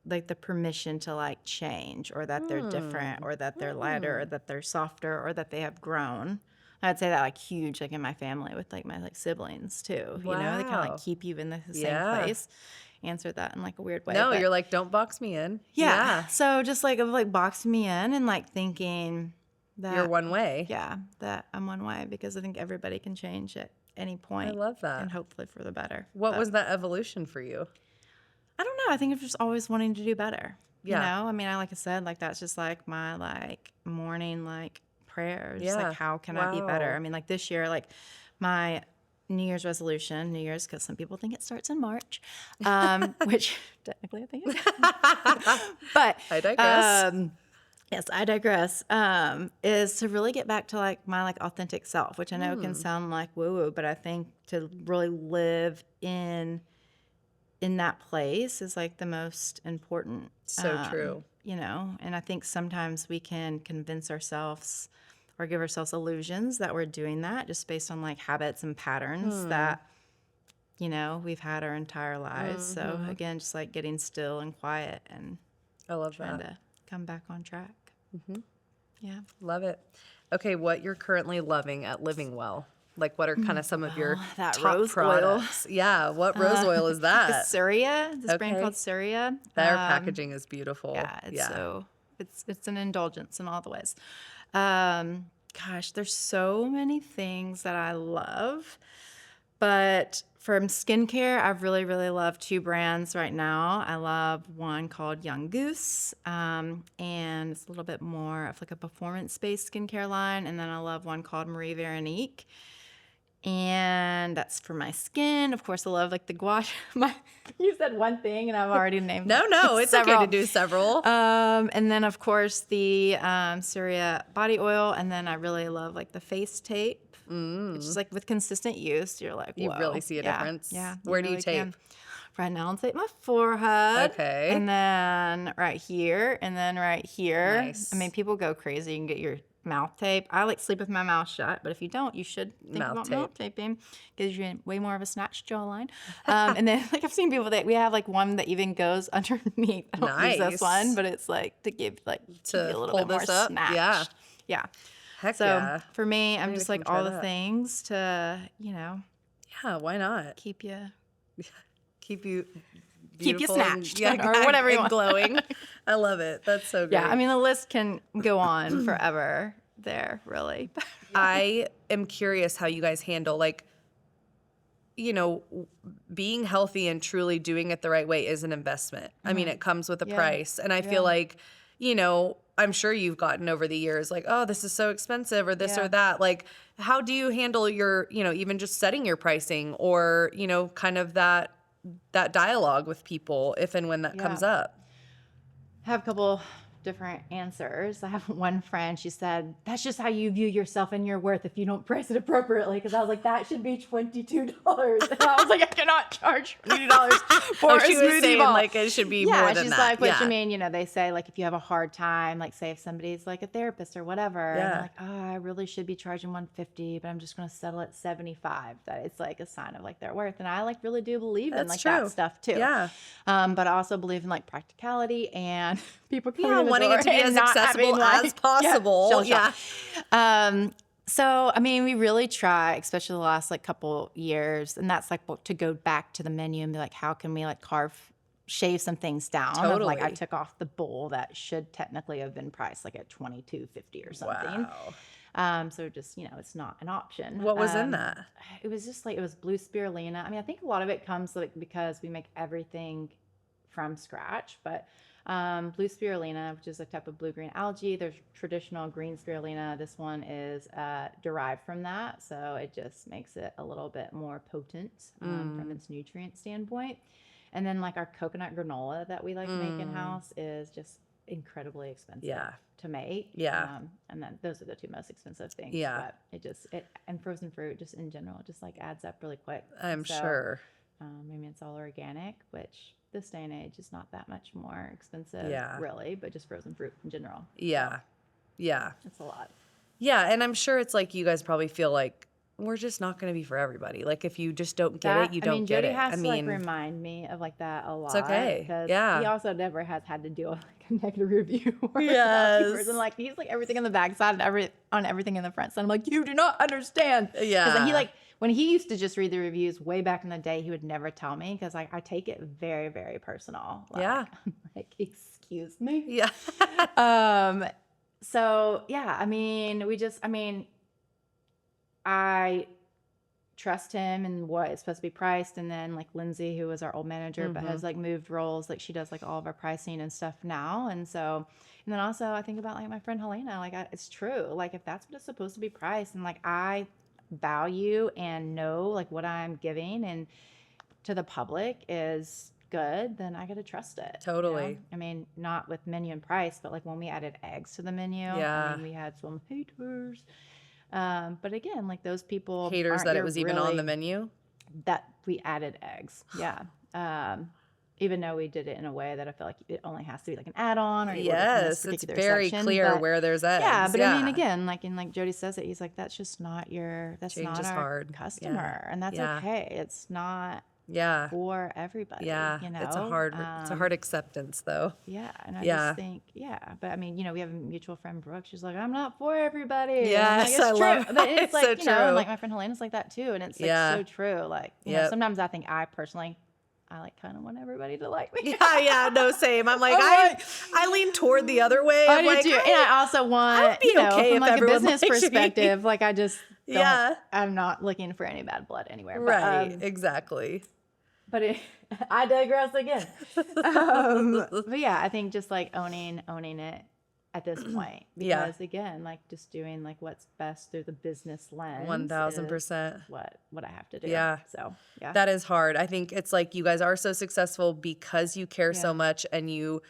like the permission to like change or that they're different or that they're lighter or that they're softer or that they have grown. I'd say that like huge, like in my family with like my like siblings too. You know, they kind of Wow. like keep you in the same Yeah. place. Answered that in like a weird way. No, but you're like, don't box me in. yeah. So just like of like boxing me in and like thinking that You're one way. yeah, that I'm one way because I think everybody can change at any point. I love that. And hopefully for the better. What But was that evolution for you? I don't know. I think it's just always wanting to do better. Yeah. You know, I mean, like I said, like that's just like my like morning like prayers. Yeah. Like how can I be better? Wow. I mean, like this year, like my New Year's resolution, because some people think it starts in March, which technically I think it does. But I digress. yes, I digress. Is to really get back to like my like authentic self, which I know can sound like woo-woo, but I think to really live in that place is like the most important. So true. You know, and I think sometimes we can convince ourselves or give ourselves illusions that we're doing that just based on like habits and patterns that, you know, we've had our entire lives. So again, just like getting still and quiet and I love trying that. to come back on track. Yeah. Love it. Okay, what you're currently loving at Living Well? Like, what are kind of some of your that top rose oil. products? Yeah, what rose oil is that? Surya, this brand Okay. called Surya. Their packaging is beautiful. Yeah, it's an indulgence in all the ways. Gosh, there's so many things that I love, but from skincare, I really, really love two brands right now. I love one called Young Goose, and it's a little bit more of like a performance-based skincare line, and then I love one called Marie Veronique. And that's for my skin. Of course, I love like the gua sha. You said one thing, and I've already named No, it's several. okay to do several. And then of course the Surya body oil, and then I really love like the face tape, which is like with consistent use, you're like, You whoa. really see a difference. Yeah. Where do you really tape? can. Right now, I'll tape my forehead. Okay. And then right here, and then right here. Nice. I mean, people go crazy. You can get your mouth tape. I like sleep with my mouth shut, but if you don't, you should think Mouth about tape. mouth taping. Gives you way more of a snatched jawline. And then like I've seen people that we have like one that even goes underneath. I don't use Nice. this one, but it's like to give like To be a little pull bit more this up? snatched. Yeah. Yeah. Heck So yeah. for me, I'm need just to like come try all the that. things to, you know, Yeah, why not? keep you Keep you Keep you beautiful and- snatched, or whatever you and want. glowing. I love it. That's so great. Yeah, I mean, the list can go on forever there, really. I am curious how you guys handle, like, you know, being healthy and truly doing it the right way is an investment. I mean, it comes with a Yeah. price. And I feel like, you know, I'm sure you've gotten over the years like, oh, this is so expensive or this Yeah. or that. Like, how do you handle your, you know, even just setting your pricing or, you know, kind of that dialogue with people if and when that comes Yeah. up? I have a couple different answers. I have one friend, she said, that's just how you view yourself and your worth if you don't price it appropriately. Because I was like, that should be $22. And I was like, I cannot charge $20 for Oh, a she was smoothie saying bowl. like it should be Yeah, more than she's that. like, what yeah. you mean? You know, they say like if you have a hard time, like say if somebody's like a therapist or whatever, and Yeah. they're like, oh, I really should be charging $150, but I'm just going to settle at $75. That it's like a sign of like their worth, and I like really do believe in That's like true. that stuff too. Yeah. But I also believe in like practicality and people coming Yeah, in the wanting door it to be and as not accessible having, like, as possible. shell shock. So, I mean, we really try, especially the last like couple years, and that's like to go back to the menu and be like, how can we like shave some things down? Of, like I Totally. took off the bowl that should technically have been priced like at $22.50 or something. Wow. So just, you know, it's not an option. What was in that? It was just like, it was blue spirulina. I mean, I think a lot of it comes like because we make everything from scratch, but blue spirulina, which is a type of blue-green algae. There's traditional green spirulina. This one is derived from that, so it just makes it a little bit more potent from its nutrient standpoint. And then like our coconut granola that we like make in-house is just incredibly expensive Yeah. to make. Yeah. And then those are the two most expensive things. Yeah. But and frozen fruit just in general, just like adds up really quick. I'm So, sure. I mean, it's all organic, which this day and age is not that much more expensive, Yeah. really, but just frozen fruit in general. Yeah. Yeah. It's a lot. Yeah. And I'm sure it's like you guys probably feel like we're just not going to be for everybody. Like if you just don't get it, you don't get Jody it. has to like remind me of like that a lot. okay. Because Yeah. he also never has had to deal with like a negative review or a Yes. happy person. Like he's like everything on the backside and on everything in the front. So I'm like, you do not understand. Yeah. Because he like when he used to just read the reviews way back in the day, he would never tell me because like I take it very, very personal. Like, Yeah. I'm like, excuse me. Yeah. So yeah, I mean, I trust him and what it's supposed to be priced. And then like Lindsay, who was our old manager, but has like moved roles, like she does like all of our pricing and stuff now. And so, and then also I think about like my friend Helena, like it's true. Like if that's what it's supposed to be priced and like I value and know like what I'm giving and to the public is good, then I got to trust it. Totally. I mean, not with menu and price, but like when we added eggs to the menu, Yeah. I mean, we had some haters. But again, like those people Haters aren't that it your was even on the menu. that we added eggs. Yeah. Even though we did it in a way that I feel like it only has to be like an add-on or you order from this Yes, it's particular very section, clear but- where there's eggs. Yeah, but I mean, again, like Jody says it, he's like, that's just not that's Change not is our hard. customer, and that's Yeah. okay. It's not Yeah. for everybody. Yeah. You know, It's a hard acceptance though. Yeah, and I Yeah. just think, but I mean, we have a mutual friend, Brooke. She's like, I'm not for everybody. Yes, and I'm like, I it's love true. But it's It's like, so you know, and true. like my friend Helena's like that too, and it's like Yeah. so true. Like, you know, Yep. sometimes I think I personally, I like kind of want everybody to like me. Yeah, no, same. I'm like, I'm like- I lean toward the other way. I I'm do like, too, and I also want, be okay from if like a everyone business likes me. perspective, like I just, don't, Yeah. I'm not looking for any bad blood anywhere. right, But, exactly. But I digress again. But yeah, I think just like owning it at this point, Yeah. because again, like just doing like what's best through the business lens. 1000%. is What I have to do. Yeah. So yeah. That is hard. I think it's like you guys are so successful because you care so Yeah. much and you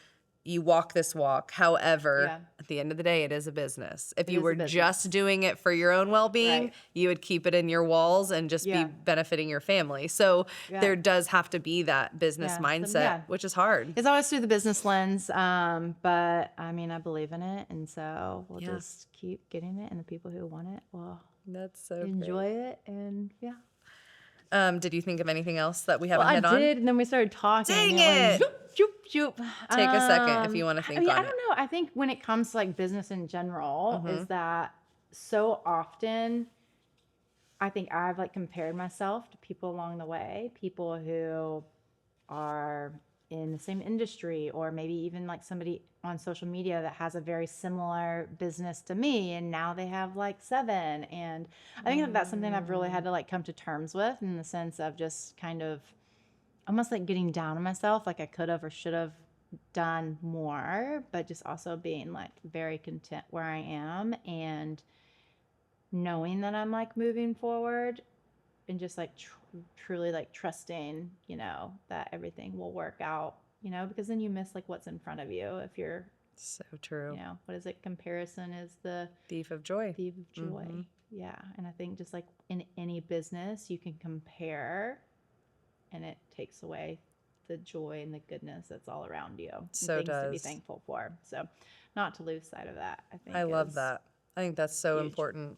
walk this walk. However, Yeah. at the end of the day, it is a business. If It you is a were business. just doing it for your own well-being, Right. you would keep it in your walls and just Yeah. be benefiting your family. So Yeah. there does have to be that business Yeah. So, mindset, yeah. which is hard. It's always through the business lens, but I mean, I believe in it, and so we'll Yeah. just keep getting it, and the people who want it will That's so enjoy it, and yeah. great. Did you think of anything else that we haven't Well, hit I on? did, and then we started talking. Dang and it it. went zoop, zoop, zoop. Take a second if you wanna think I mean, on I it. don't know. I think when it comes to like business in general, is that so often I think I've like compared myself to people along the way, people who are in the same industry, or maybe even like somebody on social media that has a very similar business to me, and now they have like 7. And I think that that's something I've really had to like come to terms with, in the sense of just kind of almost like getting down on myself, like I could have or should have done more, but just also being like very content where I am, and knowing that I'm like moving forward, and just like truly like trusting, that everything will work out, because then you miss like what's in front of you if you're, So true. what is it? Comparison is the Thief of joy. thief of joy. Yeah. And I think just like in any business, you can compare, and it takes away the joy and the goodness that's all around you. And So things to be does. thankful for. So not to lose sight of that, I think. I love is- that. I think that's so huge. important.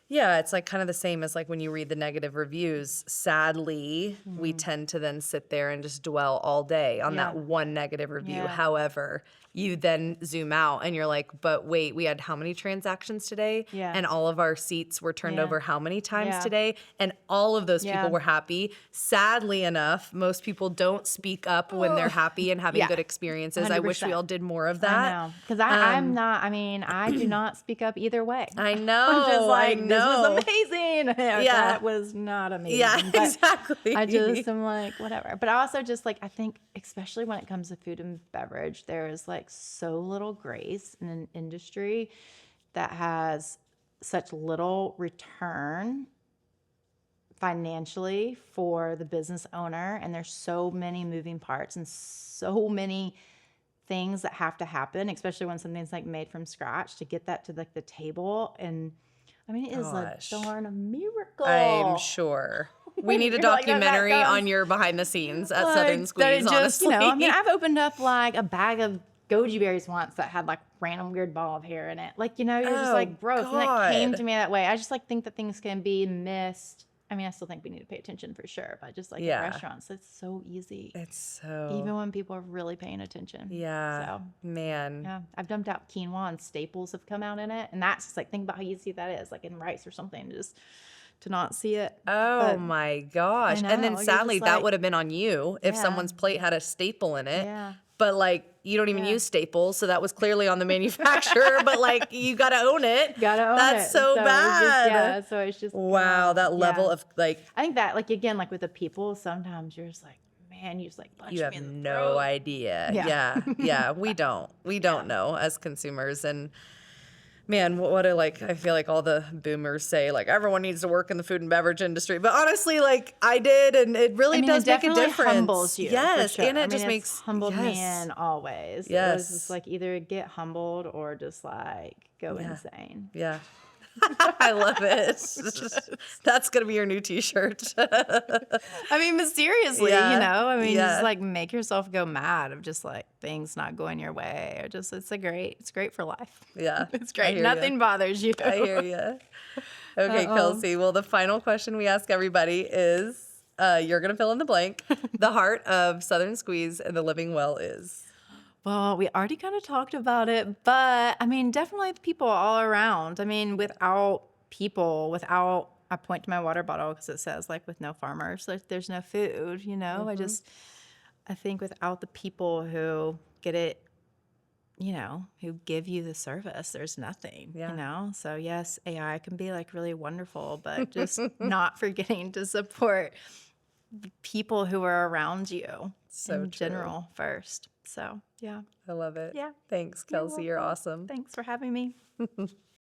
Yeah, it's like kind of the same as like when you read the negative reviews. Sadly, we tend to then sit there and just dwell all day on that Yeah. one negative review. Yeah. However, you then zoom out and you're like, but wait, we had how many transactions today? Yeah. And all of our seats were turned Yeah. over how many times Yeah. today? And all of those people Yeah. were happy. Sadly enough, most people don't speak up when they're happy and having Yeah. good experiences. I wish we 100%. all did more of that. I know. Because I'm not, I do not speak up either way. I know. I'm just like, I know. this was amazing. Yeah. That was not amazing. Yeah, But exactly. I just am like, whatever. But I also just like, I think, especially when it comes to food and beverage, there is like so little grace in an industry that has such little return financially for the business owner. And there's so many moving parts and so many things that have to happen, especially when something's like made from scratch, to get that to like the table. And I mean, it is Gosh. a darn miracle. I'm sure. We need a You're like, that documentary goes- on your behind the scenes at Like, Southern that it Squeeze, just, honestly. I mean, I've opened up like a bag of goji berries once that had like random weird ball of hair in it. Like, you're just Oh, like, gross. And that came God. to me that way. I just like think that things can be missed. I mean, I still think we need to pay attention for sure, but just like Yeah. at restaurants, it's so easy. It's so. Even when people are really paying attention. Yeah. So, Man. yeah, I've dumped out quinoa and staples have come out in it. And that's just like, think about how easy that is, like in rice or something, just to not see it. Oh But, my gosh. I And know, then you're sadly, just that like- would have been on you if Yeah. someone's plate had a staple in it. Yeah. But like, you don't even Yeah. use staples. So that was clearly on the manufacturer. But like, you got to own it. Gotta own That's it. so it's bad. yeah, so it's just Wow. That level yeah. of like, I think that, like, again, like with the people, sometimes you're just like, man, you just like punch you have me in the no throat. idea. Yeah. Yeah. Yeah. We don't know as consumers. And man, what a like, I feel like all the boomers say, like, everyone needs to work in the food and beverage industry. But honestly, like, I did, and it really I mean, does it make a definitely difference. humbles you. Yes. for sure. And it I mean, just it's makes, humbled me yes. in all ways. It Yes. was just like either get humbled or just like go Yeah. insane. Yeah. I love it. That's going to be your new t-shirt. I mean, but seriously, Yeah. I mean, Yeah. just like make yourself go mad of just like things not going your way, or just it's great for life. Yeah. It's I great. hear ya. Nothing bothers you. I hear you. Okay, Uh-oh. Kelsey. Well, the final question we ask everybody is, you're going to fill in the blank. The heart of Southern Squeeze and the Living Well is. Well, we already kind of talked about it, but I mean, definitely the people all around. I mean, without I point to my water bottle because it says like with no farmers, like there's no food, I think without the people who get it, who give you the service, there's nothing, Yeah. So yes, AI can be like really wonderful, but just not forgetting to support the people who are around you So in true. general first. So yeah. I love it. Yeah. Thanks, You're Kelsey. You're welcome. awesome. Thanks for having me.